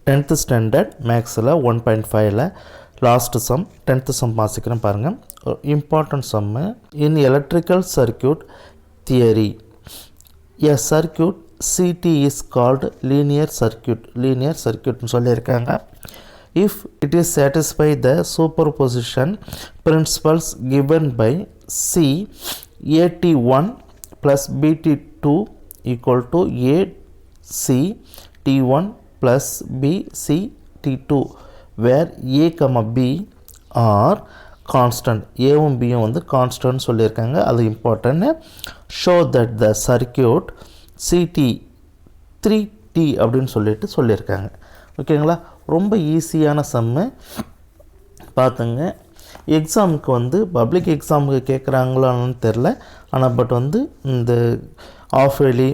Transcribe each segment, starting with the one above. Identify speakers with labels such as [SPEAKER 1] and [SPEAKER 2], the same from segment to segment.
[SPEAKER 1] 10th standard மேக்ஸில் 1.5ல் last some 10th some வாசிக்கிறேன் பாருங்கள். Important Jammu. In electrical circuit theory a circuit CT is called linear circuitனு சொல்லியிருக்காங்க. If it is satisfy the superposition principles given by C AT1 plus BT2 equal to AC T1 plus BC T2 where A, B are constant. ஏவும் பியும் வந்து constant சொல்லியிருக்காங்க. அது important. Show that the circuit CT 3T அப்படின்னு சொல்லியிருக்காங்க. ஓகேங்களா, ரொம்ப ஈஸியான சம்மு பார்த்துங்க. எக்ஸாமுக்கு வந்து பப்ளிக் எக்ஸாமுக்கு கேட்குறாங்களான்னு தெரில, ஆனால் பட் வந்து இந்த ஆஃப் இயர்லி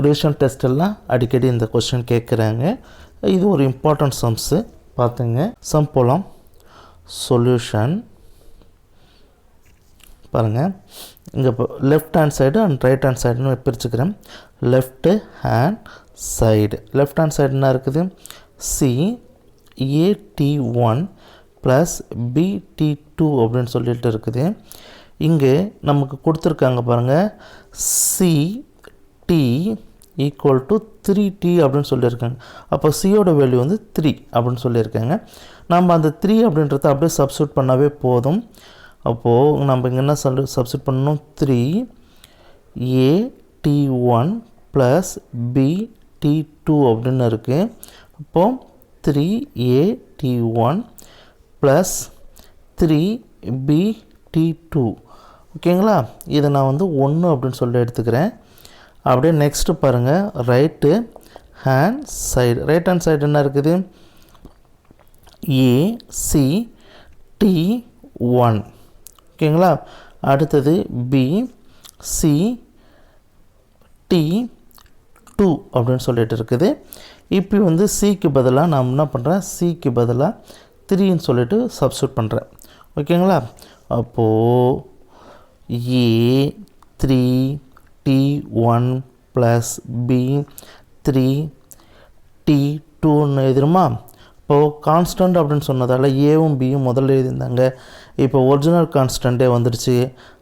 [SPEAKER 1] ரிவிஷன் டெஸ்ட் எல்லாம் அடிக்கடி இந்த கொஸ்டின் கேட்குறாங்க. இது ஒரு இம்பார்ட்டன்ட் சம்ஸு பார்த்துங்க. சம் போலாம். சொல்யூஷன் பாருங்கள். இங்கே இப்போ left hand side and right hand சைடுன்னு பிரிச்சுக்கிறேன். லெஃப்ட் ஹேண்ட் சைடு என்ன இருக்குது? CAT1 ப்ளஸ் BT2 அப்படின்னு சொல்லிட்டு இருக்குது. இங்கே நமக்கு கொடுத்துருக்காங்க பாருங்கள், CT ஈக்குவல் டு 3T அப்படின்னு சொல்லியிருக்காங்க. அப்போ சியோட வேல்யூ வந்து 3 அப்படின்னு சொல்லியிருக்காங்க. நம்ம அந்த 3 அப்படின்றத அப்படியே சப்ஸ்டியூட் பண்ணாவே போதும். அப்போது நம்ம இங்கே என்ன சப்ஸ்டியூட் பண்ணணும்? 3AT1 ப்ளஸ் BT2 அப்படின்னு இருக்குது. அப்போது 3AT1 ப்ளஸ் 3BT2. ஓகேங்களா, இதை நான் வந்து 1 அப்படின்னு சொல்லி எடுத்துக்கிறேன். அப்படியே நெக்ஸ்ட்டு பாருங்கள், ரைட் ஹேண்ட் சைடு என்ன இருக்குது? ACT1. ஓகேங்களா, அடுத்தது BCT2 அப்படின்னு சொல்லிட்டு இருக்குது. இப்போ வந்து சிக்கு பதிலாக நான் என்ன பண்ணுறேன்? சிக்கு பதிலாக 3ன்னு சொல்லிட்டு சப்ஸ்டியூட் பண்ணுறேன். ஓகேங்களா, அப்போது A3T1 ப்ளஸ் B3T2ன்னு எழுதிருமா? இப்போது கான்ஸ்டன்ட் அப்படின்னு சொன்னதால் ஏவும் பியும் முதல்ல எழுதியிருந்தாங்க. இப்போ ஒரிஜினல் கான்ஸ்டண்ட்டே வந்துடுச்சு.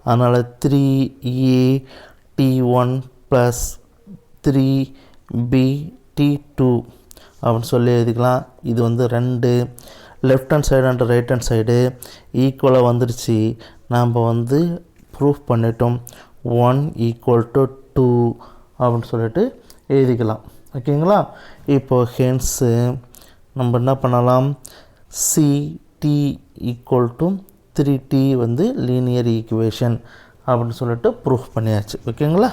[SPEAKER 1] அதனால் 3AT1 ப்ளஸ் 3BT2 அப்படின்னு சொல்லி எழுதிக்கலாம். இது வந்து 2 left hand side and right hand side ஈக்குவலாக வந்துடுச்சு. நாம் வந்து ப்ரூஃப் பண்ணிட்டோம். 1 ஈக்குவல் டு 2 அப்படின்னு சொல்லிட்டு எழுதிக்கலாம். ஓகேங்களா, இப்போது ஹென்ஸு நம்ம என்ன பண்ணலாம்? CT ஈக்குவல் டு 3T வந்து லீனியர் ஈக்குவேஷன் அப்படின்னு சொல்லிட்டு ப்ரூஃப் பண்ணியாச்சு. ஓகேங்களா.